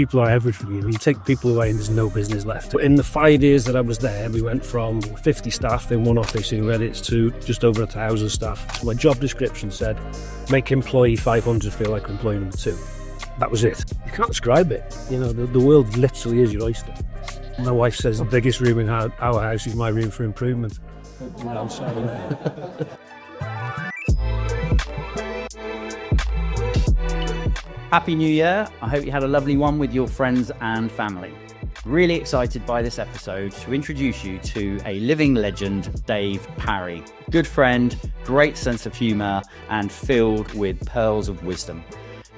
people are everything. You take people away and there's no business left. But in the 5 years that I was there, we went from 50 staff in one office in Redditch to just over 1,000 staff. My job description said, make employee 500 feel like employee number 2. That was it. You can't describe it. The world literally is your oyster. My wife says the biggest room in our house is my room for improvement. Happy New Year. I hope you had a lovely one with your friends and family. Really excited by this episode to introduce you to a living legend, Dave Parry. Good friend, great sense of humour, and filled with pearls of wisdom.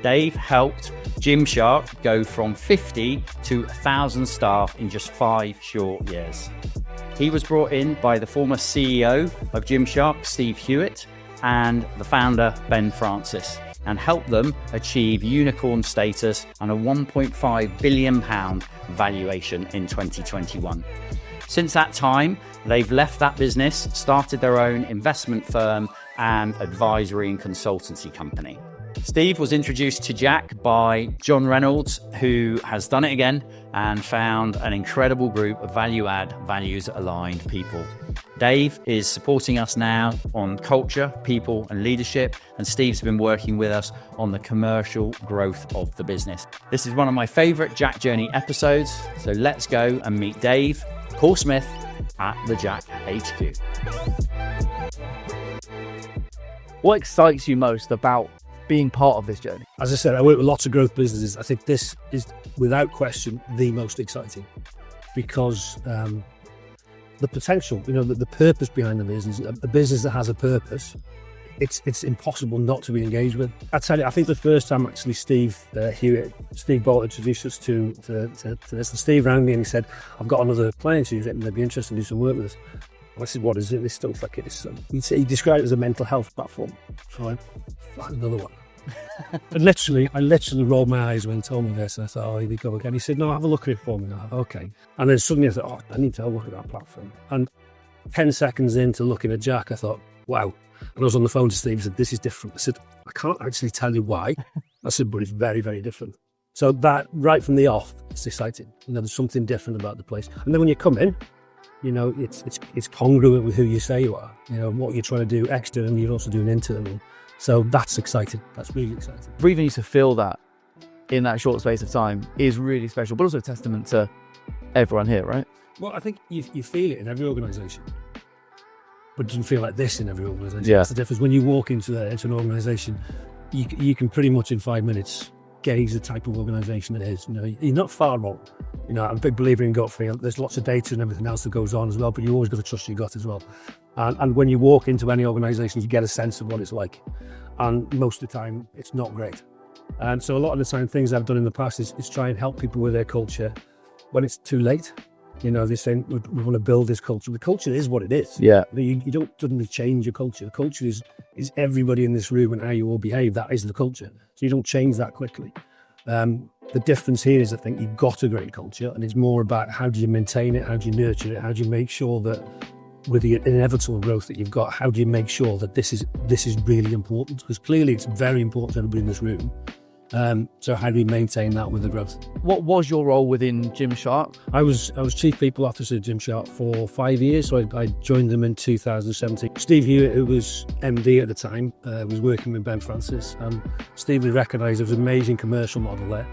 Dave helped Gymshark go from 50 to 1,000 staff in just 5 short years. He was brought in by the former CEO of Gymshark, Steve Hewitt, and the founder, Ben Francis, and helped them achieve unicorn status and a £1.5 billion valuation in 2021. Since that time, they've left that business, started their own investment firm and advisory and consultancy company. Steve was introduced to JAAQ by John Reynolds, who has done it again and found an incredible group of value-add, values-aligned people. Dave is supporting us now on culture, people and leadership, and Steve's been working with us on the commercial growth of the business. This is one of my favourite JAAQ Journey episodes, so let's go and meet Dave, Paul Smith at the JAAQ HQ. What excites you most about being part of this journey? As I said, I work with lots of growth businesses. I think this is, without question, the most exciting because the potential, the purpose behind the business, a business that has a purpose, it's impossible not to be engaged with. I tell you, I think the first time actually Steve Bolt introduced us to this, and Steve rang me and he said, I've got another client who's they'd be interested in doing some work with us. I said, what is it? This stuff like it. He described it as a mental health platform. So I found another one. I literally rolled my eyes when he told me this, and I thought, here we go again. He said, no, have a look at it for me now. Okay. And then suddenly I thought, I need to have a look at that platform. And 10 seconds into looking at JAAQ, I thought, wow. And I was on the phone to Steve and said, this is different. I said, I can't actually tell you why. I said, but it's very, very different. So that, right from the off, it's exciting. There's something different about the place. And then when you come in, it's congruent with who you say you are. What you're trying to do externally, you're also doing internally. So that's exciting. That's really exciting. For even you to feel that in that short space of time is really special, but also a testament to everyone here, right? Well, I think you feel it in every organisation, but it doesn't feel like this in every organisation. Yeah. That's the difference. When you walk into an organisation, you can pretty much in 5 minutes gauge the type of organisation it is. You're not far wrong. I'm a big believer in gut feel. There's lots of data and everything else that goes on as well, but you always got to trust your gut as well. And when you walk into any organisation, you get a sense of what it's like. And most of the time, it's not great. And so a lot of the time, things I've done in the past is try and help people with their culture when it's too late. They're saying, we want to build this culture. The culture is what it is. Yeah. You don't suddenly change your culture. The culture is everybody in this room and how you all behave. That is the culture. So you don't change that quickly. The difference here is, I think, you've got a great culture, and it's more about how do you maintain it, how do you nurture it, how do you make sure that with the inevitable growth that you've got, how do you make sure that this is really important? Because clearly it's very important to everybody in this room. So how do we maintain that with the growth? What was your role within Gymshark? I was Chief People Officer at Gymshark for 5 years, so I joined them in 2017. Steve Hewitt, who was MD at the time, was working with Ben Francis. Steve was recognised there was an amazing commercial model there,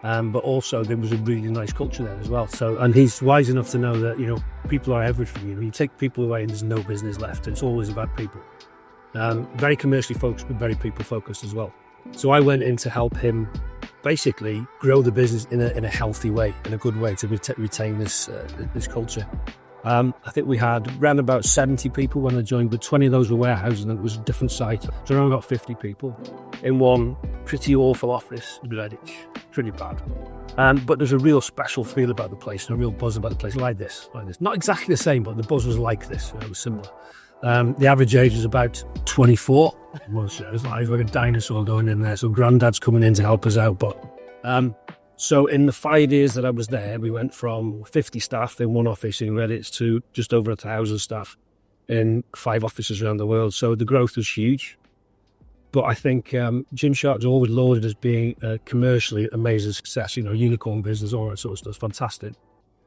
but also there was a really nice culture there as well. So, and he's wise enough to know that people are everything. You take people away and there's no business left. It's always about people. Very commercially focused, but very people focused as well. So I went in to help him basically grow the business in a healthy way, in a good way, to retain this culture. I think we had around about 70 people when I joined, but 20 of those were warehouses, and it was a different site. So around about 50 people in one pretty awful office in Redditch. Pretty bad. But there's a real special feel about the place, and a real buzz about the place, like this. Not exactly the same, but the buzz was like this. It was similar. The average age was about 24. It was like a dinosaur going in there. So granddad's coming in to help us out. But so in the 5 years that I was there, we went from 50 staff in one office in Redditch to just over 1,000 staff in 5 offices around the world. So the growth was huge. But I think Gymshark's always lauded as being a commercially amazing success, unicorn business, all that sort of stuff, fantastic.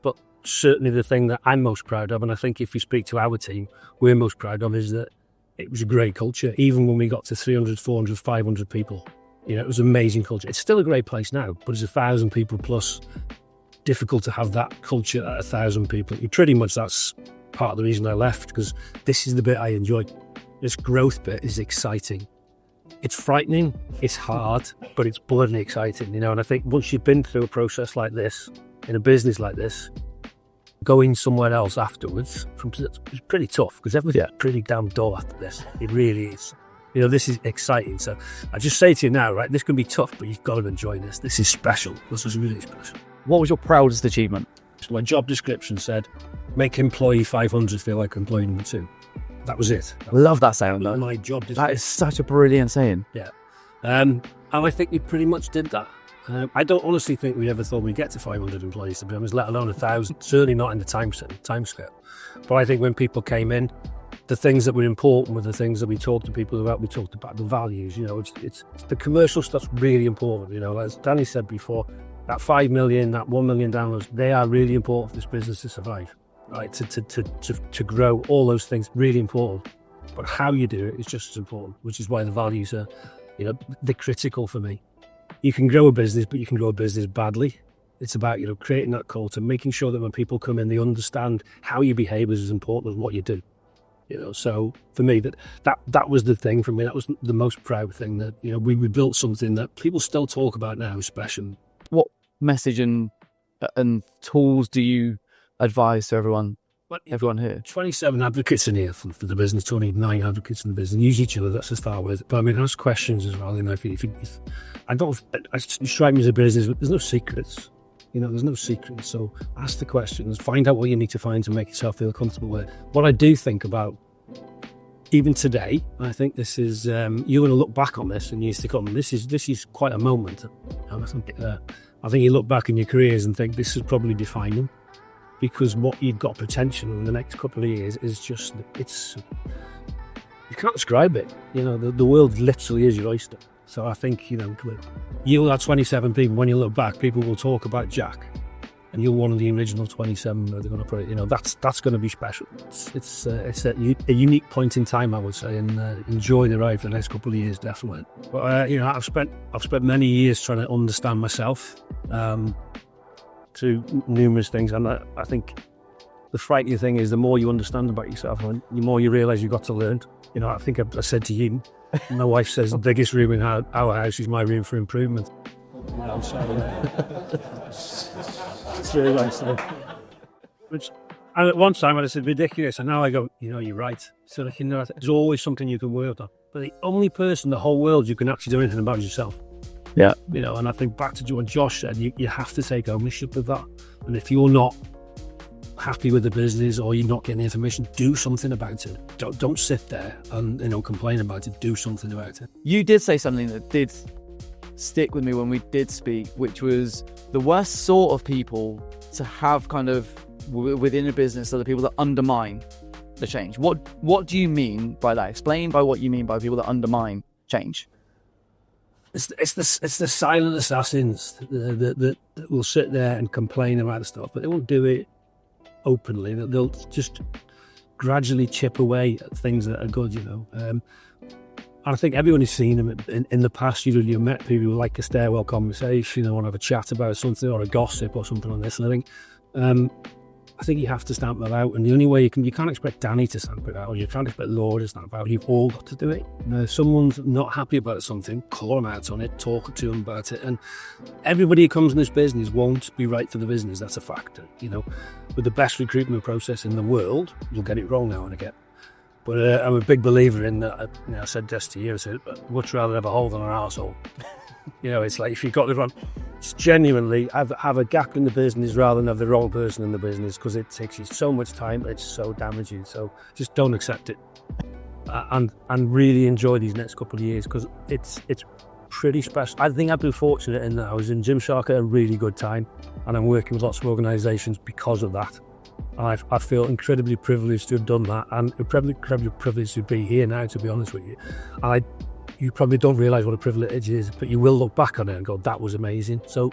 But certainly the thing that I'm most proud of, and I think if you speak to our team, we're most proud of, is that it was a great culture. Even when we got to 300, 400, 500 people, it was an amazing culture. It's still a great place now, but it's 1,000 people plus. Difficult to have that culture at 1,000 people. Pretty much that's part of the reason I left, because this is the bit I enjoy. This growth bit is exciting. It's frightening, it's hard, but it's bloody exciting, and I think once you've been through a process like this, in a business like this, going somewhere else afterwards, it's pretty tough, because everything's pretty damn dull after this. It really is. This is exciting. So I just say to you now, right, this can be tough, but you've got to enjoy this. This is special. This is really special. What was your proudest achievement? So my job description said, make employee 500 feel like employee number 2. That was it. I love that saying. My job description. That is such a brilliant saying. Yeah. And I think we pretty much did that. I don't honestly think we ever thought we'd get to 500 employees, to be honest, let alone 1,000. Certainly not in the time scale. But I think when people came in, the things that were important were the things that we talked to people about. We talked about the values. It's the commercial stuff's really important. As Danny said before, that 5 million, that 1 million downloads, they are really important for this business to survive, right? To grow, all those things, really important. But how you do it is just as important, which is why the values are, they're critical for me. You can grow a business, but you can grow a business badly. It's about, creating that culture, making sure that when people come in, they understand how you behave is as important as what you do. So for me, that was the thing for me. That was the most proud thing, that, we built something that people still talk about now, special. What message and tools do you advise to everyone here? 27 advocates in here for the business, 29 advocates in the business. Use each other, that's to start with. But ask questions as well. If I strike me as a business, but there's no secrets. There's no secrets. So ask the questions, find out what you need to find to make yourself feel comfortable with it. What I do think about, even today, I think this is, you're going to look back on this in years to come. This is quite a moment. I think you look back in your careers and think this is probably defining, because what you've got potential in the next couple of years is just, you can't describe it. The world literally is your oyster. So I think, you'll have 27 people. When you look back, people will talk about JAAQ, and you're one of the original 27 that they're going to put it. That's going to be special. It's a unique point in time, I would say, and enjoy the ride for the next couple of years, definitely. But I've spent many years trying to understand myself, to numerous things, and I think the frightening thing is the more you understand about yourself, the more you realise you've got to learn. I think I said to you, my wife says the biggest room in our house is my room for improvement. I'm sorry. It's really nice. And at one time I said ridiculous, and now I go, you're right. So there's always something you can work on. But the only person in the whole world you can actually do anything about is yourself. Yeah. And I think back to what Josh said, you have to take ownership of that. And if you're not happy with the business, or you're not getting the information, do something about it. Don't sit there and complain about it. Do something about it. You did say something that did stick with me when we did speak, which was the worst sort of people to have kind of within a business are the people that undermine the change. What do you mean by that? Explain by what you mean by people that undermine change. It's the silent assassins that will sit there and complain about the stuff, but they won't do it openly. They'll just gradually chip away at things that are good, And I think everyone has seen them in the past. You've met people who like a stairwell conversation, want to have a chat about something, or a gossip or something on this. And I think you have to stamp that out. And the only way you can't expect Danny to stamp it out, or you can't expect Laura to stamp it out. You've all got to do it. If someone's not happy about something, call them out on it, talk to them about it. And everybody who comes in this business won't be right for the business. That's a factor. With the best recruitment process in the world, you'll get it wrong now and again. But I'm a big believer in that. I said this to you. I said, I'd much rather have a hole than an arsehole. It's like if you've got the wrong, it's genuinely have a gap in the business rather than have the wrong person in the business, because it takes you so much time. It's so damaging. So just don't accept it, and really enjoy these next couple of years, because it's pretty special. I think I've been fortunate in that I was in Gymshark at a really good time, and I'm working with lots of organisations because of that. And I feel incredibly privileged to have done that, and incredibly privileged to be here now, to be honest with you. you probably don't realise what a privilege it is, but you will look back on it and go, that was amazing. So,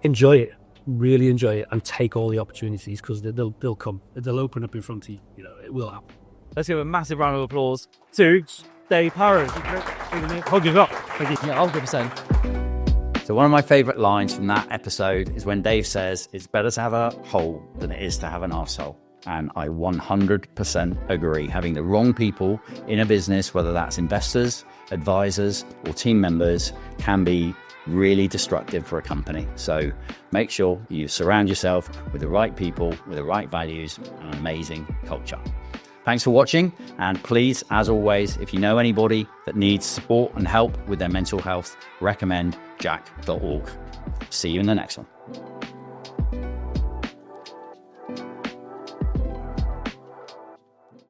enjoy it, really enjoy it, and take all the opportunities, because they'll come. They'll open up in front of you. It will happen. Let's give a massive round of applause to Dave Parry. Hold it up. Thank you. Yeah, 100%. So one of my favourite lines from that episode is when Dave says, it's better to have a hole than it is to have an arsehole. And I 100% agree. Having the wrong people in a business, whether that's investors, advisors, or team members, can be really destructive for a company. So make sure you surround yourself with the right people, with the right values, and an amazing culture. Thanks for watching. And please, as always, if you know anybody that needs support and help with their mental health, recommend JAAQ.org. See you in the next one.